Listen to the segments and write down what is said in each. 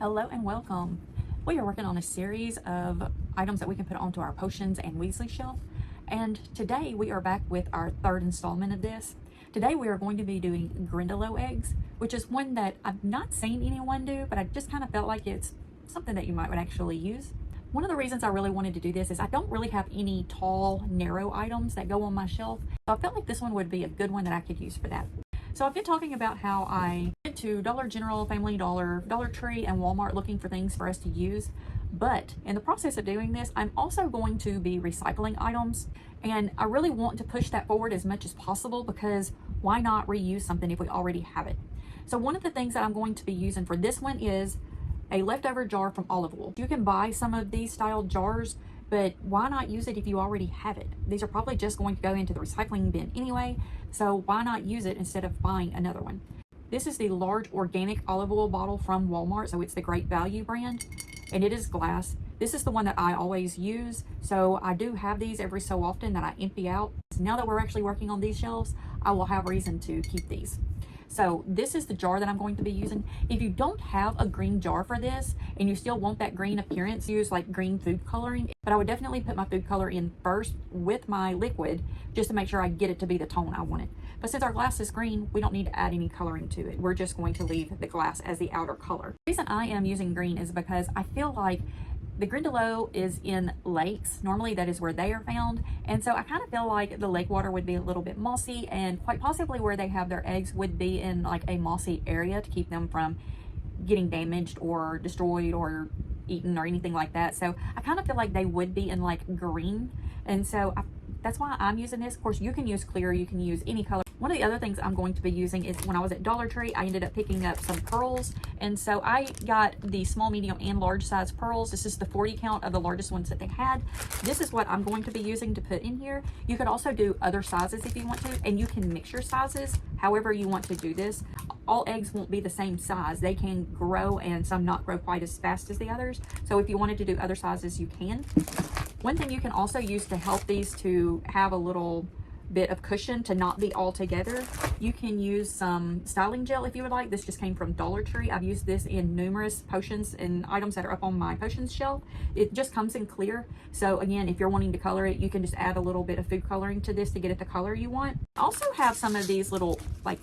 Hello and welcome. We are working on a series of items that we can put onto our potions and Weasley shelf. And today we are back with our third installment of this. Today we are going to be doing Grindylow eggs, which is one that I've not seen anyone do, but I just kind of felt like it's something that you might actually use. One of the reasons I really wanted to do this is I don't really have any tall, narrow items that go on my shelf. So I felt like this one would be a good one that I could use for that. So I've been talking about how I went to Dollar General, Family Dollar, Dollar Tree, and Walmart looking for things for us to use. But in the process of doing this, I'm also going to be recycling items. And I really want to push that forward as much as possible because why not reuse something if we already have it? So one of the things that I'm going to be using for this one is a leftover jar from olive oil. You can buy some of these style jars, but why not use it if you already have it? These are probably just going to go into the recycling bin anyway, so why not use it instead of buying another one? This is the large organic olive oil bottle from Walmart, so it's the Great Value brand, and it is glass. This is the one that I always use, so I do have these every so often that I empty out. So now that we're actually working on these shelves, I will have reason to keep these. So this is the jar that I'm going to be using. If you don't have a green jar for this and you still want that green appearance, use like green food coloring. But I would definitely put my food color in first with my liquid just to make sure I get it to be the tone I want it. But since our glass is green, we don't need to add any coloring to it. We're just going to leave the glass as the outer color. The reason I am using green is because I feel like the Grindylow is in lakes. Normally that is where they are found. And so I kind of feel like the lake water would be a little bit mossy, and quite possibly where they have their eggs would be in like a mossy area to keep them from getting damaged or destroyed or eaten or anything like that. So I kind of feel like they would be in like green. And so that's why I'm using this. Of course, you can use clear, you can use any color. One of the other things I'm going to be using is when I was at Dollar Tree, I ended up picking up some pearls. And so I got the small, medium, and large size pearls. This is the 40 count of the largest ones that they had. This is what I'm going to be using to put in here. You could also do other sizes if you want to, and you can mix your sizes however you want to do this. All eggs won't be the same size. They can grow and some not grow quite as fast as the others. So if you wanted to do other sizes, you can. One thing you can also use to help these to have a little bit of cushion to not be all together, you can use some styling gel if you would like. This just came from Dollar Tree. I've used this in numerous potions and items that are up on my potions shelf. It just comes in clear. So again, if you're wanting to color it, you can just add a little bit of food coloring to this to get it the color you want. I also have some of these little like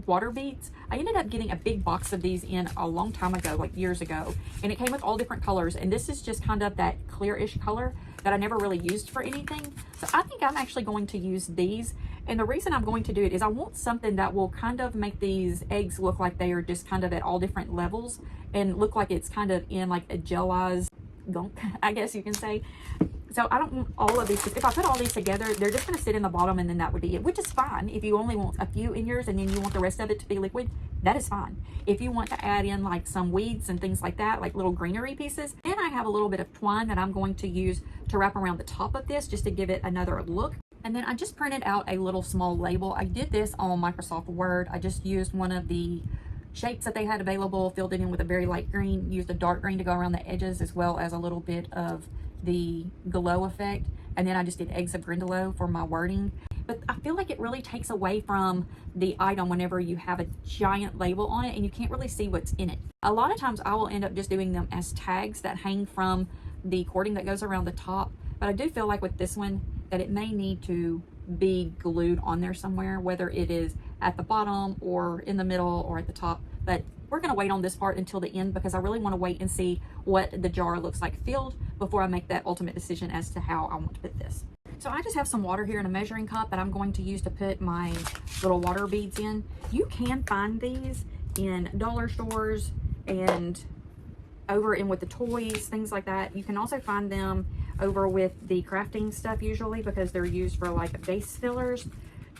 water beads. I ended up getting a big box of these in a long time ago, like years ago, and it came with all different colors, and this is just kind of that clearish color that I never really used for anything. So I think I'm actually going to use these, and the reason I'm going to do it is I want something that will kind of make these eggs look like they are just kind of at all different levels and look like it's kind of in like a gelized gunk, I guess you can say. So I don't want all of these. If I put all these together, they're just going to sit in the bottom and then that would be it, which is fine. If you only want a few in yours and then you want the rest of it to be liquid, that is fine. If you want to add in like some weeds and things like that, like little greenery pieces, and I have a little bit of twine that I'm going to use to wrap around the top of this just to give it another look. And then I just printed out a little small label. I did this on Microsoft Word. I just used one of the shapes that they had available, filled it in with a very light green, used a dark green to go around the edges as well as a little bit of the glow effect, and then I just did eggs of Grindylow for my wording. But I feel like it really takes away from the item whenever you have a giant label on it and you can't really see what's in it. A lot of times I will end up just doing them as tags that hang from the cording that goes around the top, but I do feel like with this one that it may need to be glued on there somewhere, whether it is at the bottom or in the middle or at the top. But we're going to wait on this part until the end because I really want to wait and see what the jar looks like filled before I make that ultimate decision as to how I want to put this. So I just have some water here in a measuring cup that I'm going to use to put my little water beads in. You can find these in dollar stores and over in with the toys, things like that. You can also find them over with the crafting stuff usually because they're used for like base fillers.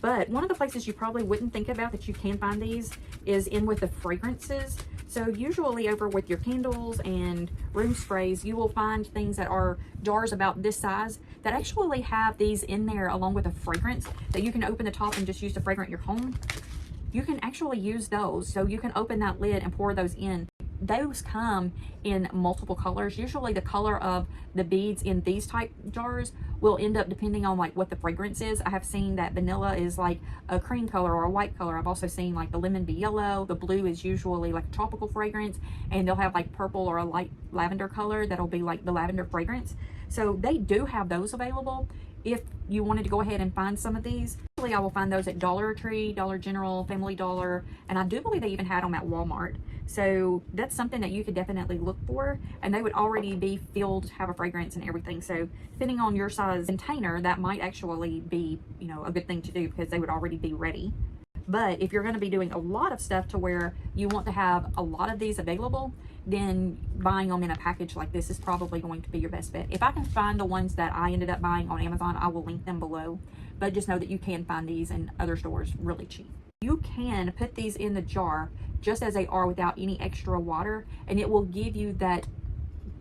But one of the places you probably wouldn't think about that you can find these is in with the fragrances. So usually over with your candles and room sprays, you will find things that are jars about this size that actually have these in there along with a fragrance that you can open the top and just use to fragrant your home. You can actually use those. So you can open that lid and pour those in. those come in multiple colors. Usually the color of the beads in these type jars will end up depending on like what the fragrance is. I have seen that vanilla is like a cream color or a white color. I've also seen like the lemon be yellow. The blue is usually like a tropical fragrance, and they'll have like purple or a light lavender color that'll be like the lavender fragrance. So they do have those available if you wanted to go ahead and find some of these. Usually I will find those at Dollar Tree, Dollar General, Family Dollar, and I do believe they even had them at Walmart. So that's something that you could definitely look for, and they would already be filled, have a fragrance and everything. So depending on your size container, that might actually be, you know, a good thing to do because they would already be ready. But if you're going to be doing a lot of stuff to where you want to have a lot of these available, then buying them in a package like this is probably going to be your best bet. If I can find the ones that I ended up buying on Amazon, I will link them below. But just know that you can find these in other stores really cheap. You can put these in the jar just as they are without any extra water, and it will give you that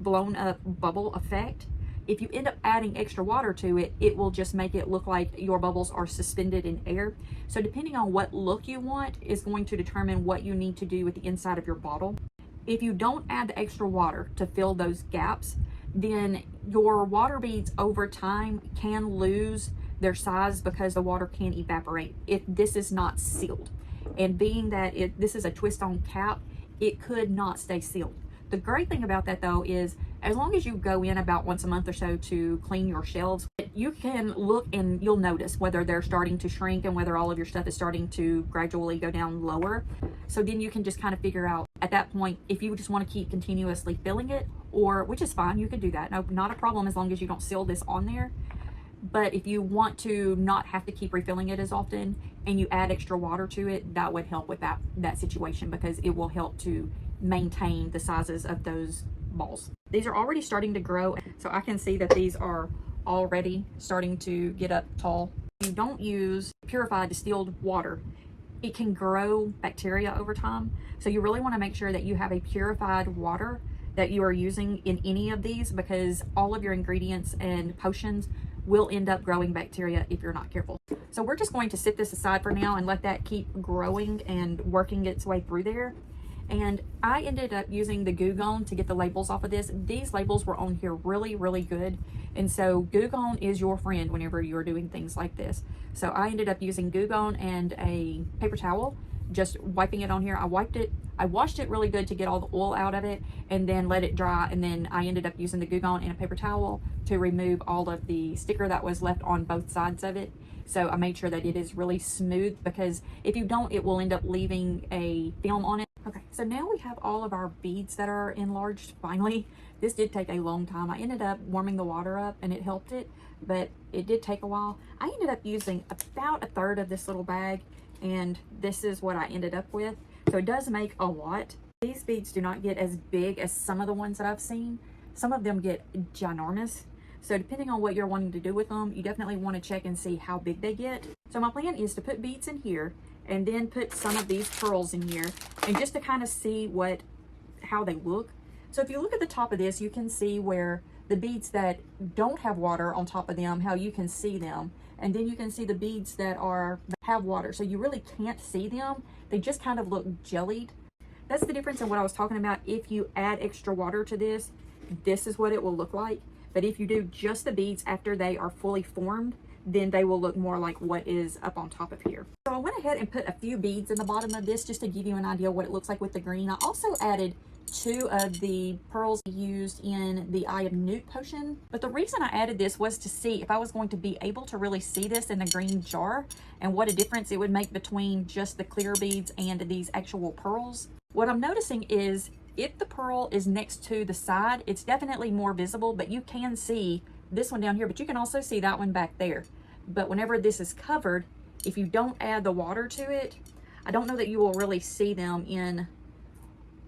blown up bubble effect. If you end up adding extra water to it, it will just make it look like your bubbles are suspended in air. So depending on what look you want is going to determine what you need to do with the inside of your bottle. If you don't add the extra water to fill those gaps, then your water beads over time can lose their size because the water can evaporate if this is not sealed. And being that this is a twist-on cap, it could not stay sealed. The great thing about that though is as long as you go in about once a month or so to clean your shelves, you can look and you'll notice whether they're starting to shrink and whether all of your stuff is starting to gradually go down lower. So then you can just kind of figure out at that point if you just want to keep continuously filling it, or which is fine, you can do that. No, not a problem as long as you don't seal this on there. But if you want to not have to keep refilling it as often and you add extra water to it, that would help with that situation because it will help to maintain the sizes of those balls. These are already starting to grow, so I can see that these are already starting to get up tall. If you don't use purified distilled water, it can grow bacteria over time. So you really want to make sure that you have a purified water that you are using in any of these, because all of your ingredients and potions will end up growing bacteria if you're not careful. So we're just going to sit this aside for now and let that keep growing and working its way through there. And I ended up using the Goo Gone to get the labels off of this. These labels were on here really, really good. And so Goo Gone is your friend whenever you're doing things like this. So I ended up using Goo Gone and a paper towel, just wiping it on here. I washed it really good to get all the oil out of it and then let it dry. And then I ended up using the Goo Gone and a paper towel to remove all of the sticker that was left on both sides of it. So I made sure that it is really smooth, because if you don't, it will end up leaving a film on it. Okay, so now we have all of our beads that are enlarged finally. This did take a long time. I ended up warming the water up and it helped it, but it did take a while. I ended up using about a third of this little bag, and this is what I ended up with. So it does make a lot. These beads do not get as big as some of the ones that I've seen. Some of them get ginormous. So depending on what you're wanting to do with them, you definitely want to check and see how big they get. So my plan is to put beads in here and then put some of these pearls in here, and just to kind of see how they look. So if you look at the top of this, you can see where the beads that don't have water on top of them, how you can see them. And then you can see the beads that have water. So you really can't see them. They just kind of look jellied. That's the difference in what I was talking about. If you add extra water to this, this is what it will look like. But if you do just the beads after they are fully formed, then they will look more like what is up on top of here. So I went ahead and put a few beads in the bottom of this just to give you an idea what it looks like with the green. I also added 2 of the pearls used in the Eye of Newt potion. But the reason I added this was to see if I was going to be able to really see this in the green jar and what a difference it would make between just the clear beads and these actual pearls. What I'm noticing is if the pearl is next to the side, it's definitely more visible, but you can see this one down here, but you can also see that one back there. But whenever this is covered, if you don't add the water to it, I don't know that you will really see them in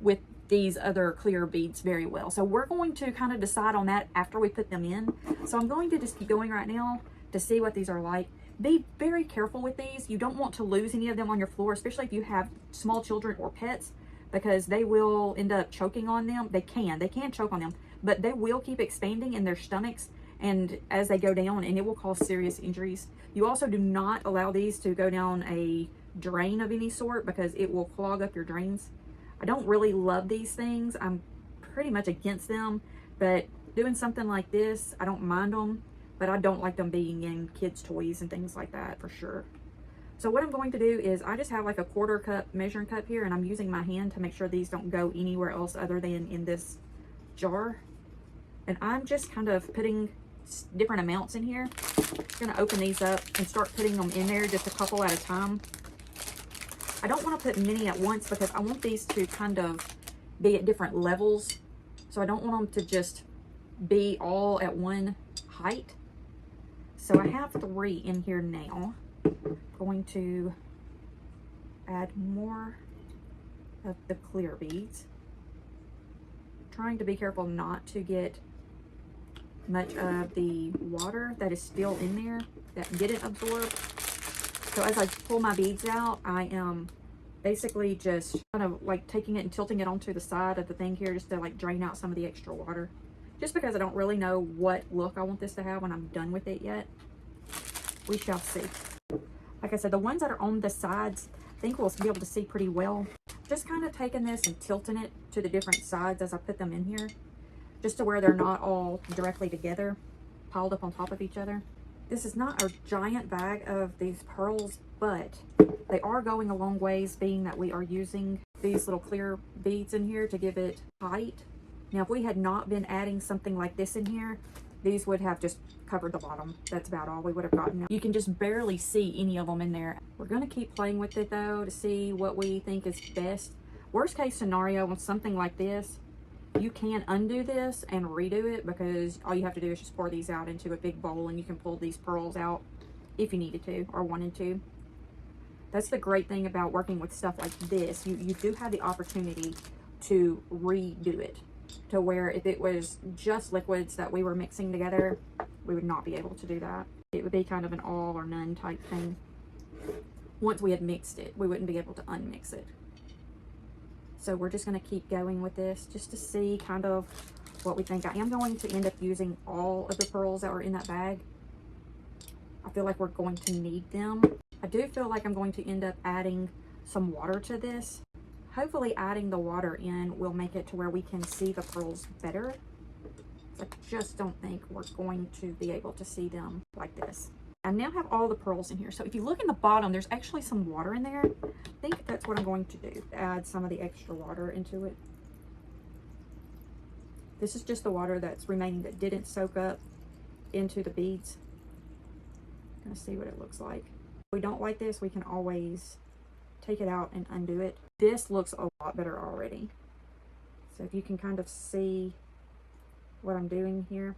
with these other clear beads very well. So we're going to kind of decide on that after we put them in. So I'm going to just keep going right now to see what these are like. Be very careful with these. You don't want to lose any of them on your floor, especially if you have small children or pets, because they will end up choking on them. They can choke on them, but they will keep expanding in their stomachs and as they go down, and it will cause serious injuries. You also do not allow these to go down a drain of any sort, because it will clog up your drains. I don't really love these things. I'm pretty much against them, but doing something like this, I don't mind them, but I don't like them being in kids' toys and things like that for sure. So what I'm going to do is I just have like a 1/4 cup measuring cup here, and I'm using my hand to make sure these don't go anywhere else other than in this jar. And I'm just kind of putting different amounts in here. I'm gonna open these up and start putting them in there just a couple at a time. I don't want to put many at once because I want these to kind of be at different levels. So I don't want them to just be all at one height. So I have 3 in here now. I'm going to add more of the clear beads. Trying to be careful not to get much of the water that is still in there that didn't absorb. So as I pull my beads out, I am basically just kind of like taking it and tilting it onto the side of the thing here just to like drain out some of the extra water. Just because I don't really know what look I want this to have when I'm done with it yet. We shall see. Like I said, the ones that are on the sides, I think we'll be able to see pretty well. Just kind of taking this and tilting it to the different sides as I put them in here, just to where they're not all directly together, piled up on top of each other. This is not a giant bag of these pearls, but they are going a long ways, being that we are using these little clear beads in here to give it height. Now, if we had not been adding something like this in here, these would have just covered the bottom. That's about all we would have gotten. You can just barely see any of them in there. We're going to keep playing with it though to see what we think is best. Worst case scenario on something like this, you can undo this and redo it, because all you have to do is just pour these out into a big bowl and you can pull these pearls out if you needed to or wanted to. That's the great thing about working with stuff like this. You do have the opportunity to redo it, to where if it was just liquids that we were mixing together, we would not be able to do that. It would be kind of an all or none type thing. Once we had mixed it, we wouldn't be able to unmix it. So we're just going to keep going with this just to see kind of what we think. I am going to end up using all of the pearls that were in that bag. I feel like we're going to need them. I do feel like I'm going to end up adding some water to this. Hopefully adding the water in will make it to where we can see the pearls better. I just don't think we're going to be able to see them like this. I now have all the pearls in here. So if you look in the bottom, there's actually some water in there. I think that's what I'm going to do, add some of the extra water into it. This is just the water that's remaining that didn't soak up into the beads. I'm gonna see what it looks like. If we don't like this, we can always take it out and undo it. This looks a lot better already. So if you can kind of see what I'm doing here,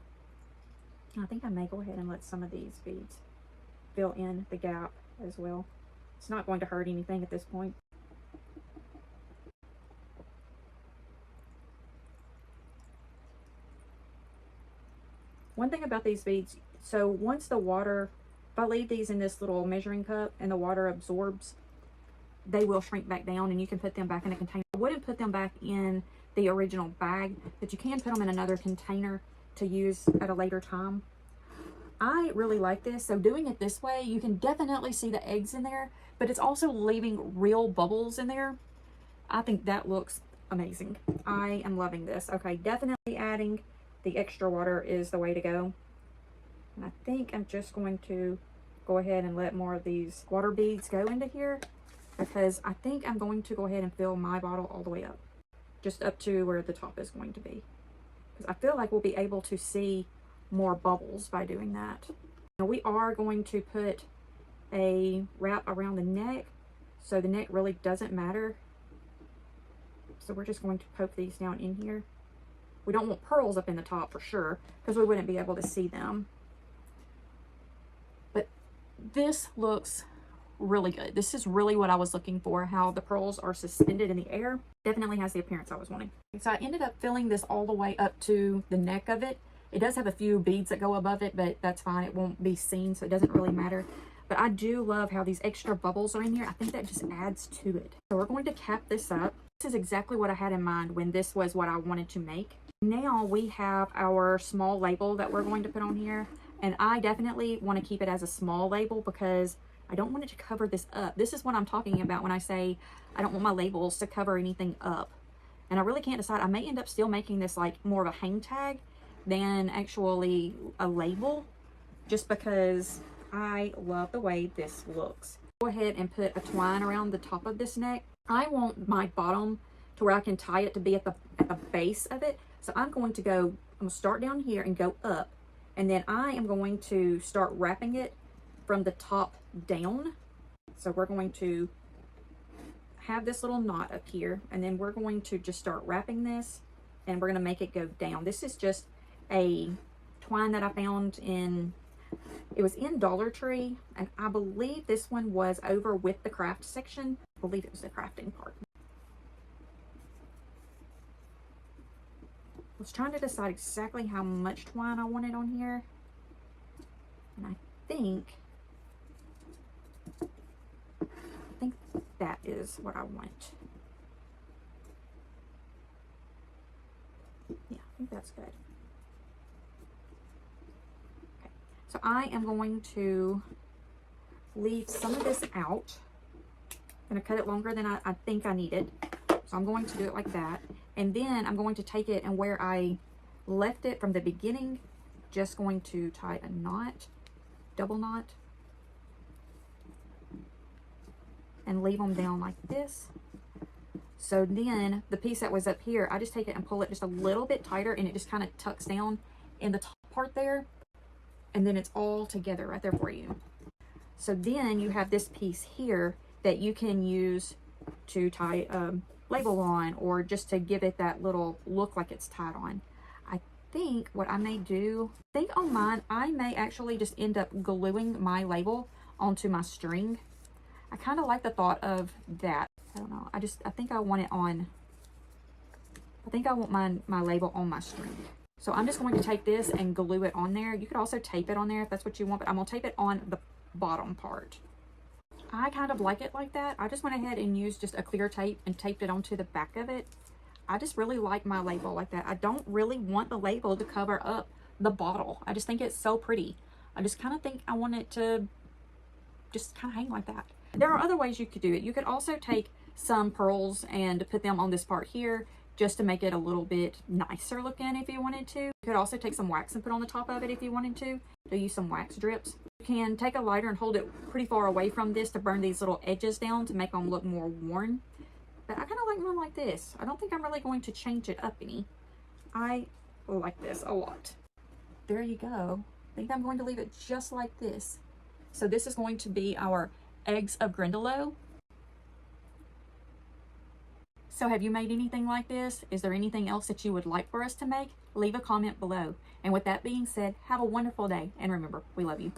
I think I may go ahead and let some of these beads fill in the gap as well. It's not going to hurt anything at this point. One thing about these beads, so once the water, if I leave these in this little measuring cup and the water absorbs, they will shrink back down and you can put them back in a container. I wouldn't put them back in the original bag, but you can put them in another container to use at a later time. I really like this. So doing it this way, you can definitely see the eggs in there, but it's also leaving real bubbles in there. I think that looks amazing. I am loving this. Okay, definitely adding the extra water is the way to go. And I think I'm just going to go ahead and let more of these water beads go into here, because I think I'm going to go ahead and fill my bottle all the way up, just up to where the top is going to be, because I feel like we'll be able to see more bubbles by doing that. Now we are going to put a wrap around the neck, so the neck really doesn't matter. So we're just going to poke these down in here. We don't want pearls up in the top for sure, because we wouldn't be able to see them. But this looks really good. This is really what I was looking for, how the pearls are suspended in the air. Definitely has the appearance I was wanting. So I ended up filling this all the way up to the neck of it. It does have a few beads that go above it, but that's fine. It won't be seen, so it doesn't really matter. But I do love how these extra bubbles are in here. I think that just adds to it. So we're going to cap this up. This is exactly what I had in mind when this was what I wanted to make. Now we have our small label that we're going to put on here. And I definitely want to keep it as a small label, because I don't want it to cover this up. This is what I'm talking about when I say I don't want my labels to cover anything up. And I really can't decide. I may end up still making this like more of a hang tag than actually a label, just because I love the way this looks. Go ahead and put a twine around the top of this neck. I want my bottom to where I can tie it to be at the base of it. So I'm going to start down here and go up. And then I am going to start wrapping it from the top down. So we're going to have this little knot up here, and then we're going to just start wrapping this, and we're going to make it go down. This is just a twine that I found it was in Dollar Tree, and I believe this one was over with the craft section. I believe it was the crafting part. I was trying to decide exactly how much twine I wanted on here, and I think that is what I want. Yeah, I think that's good. Okay, so I am going to leave some of this out. I'm going to cut it longer than I think I need it. So I'm going to do it like that. And then I'm going to take it, and where I left it from the beginning, just going to tie a knot, double knot, and leave them down like this. So then the piece that was up here, I just take it and pull it just a little bit tighter, and it just kind of tucks down in the top part there. And then it's all together right there for you. So then you have this piece here that you can use to tie a label on, or just to give it that little look like it's tied on. I think what I may do, I think on mine, I may actually just end up gluing my label onto my string. I kind of like the thought of that. I don't know. I think I want it on, I think I want my label on my string. So I'm just going to take this and glue it on there. You could also tape it on there if that's what you want, but I'm going to tape it on the bottom part. I kind of like it like that. I just went ahead and used just a clear tape and taped it onto the back of it. I just really like my label like that. I don't really want the label to cover up the bottle. I just think it's so pretty. I just kind of think I want it to just kind of hang like that. There are other ways you could do it. You could also take some pearls and put them on this part here, just to make it a little bit nicer looking if you wanted to. You could also take some wax and put on the top of it if you wanted to. So use some wax drips. You can take a lighter and hold it pretty far away from this to burn these little edges down to make them look more worn. But I kind of like mine like this. I don't think I'm really going to change it up any. I like this a lot. There you go. I think I'm going to leave it just like this. So this is going to be our eggs of Grindylow. So have you made anything like this? Is there anything else that you would like for us to make? Leave a comment below. And with that being said, have a wonderful day. And remember, we love you.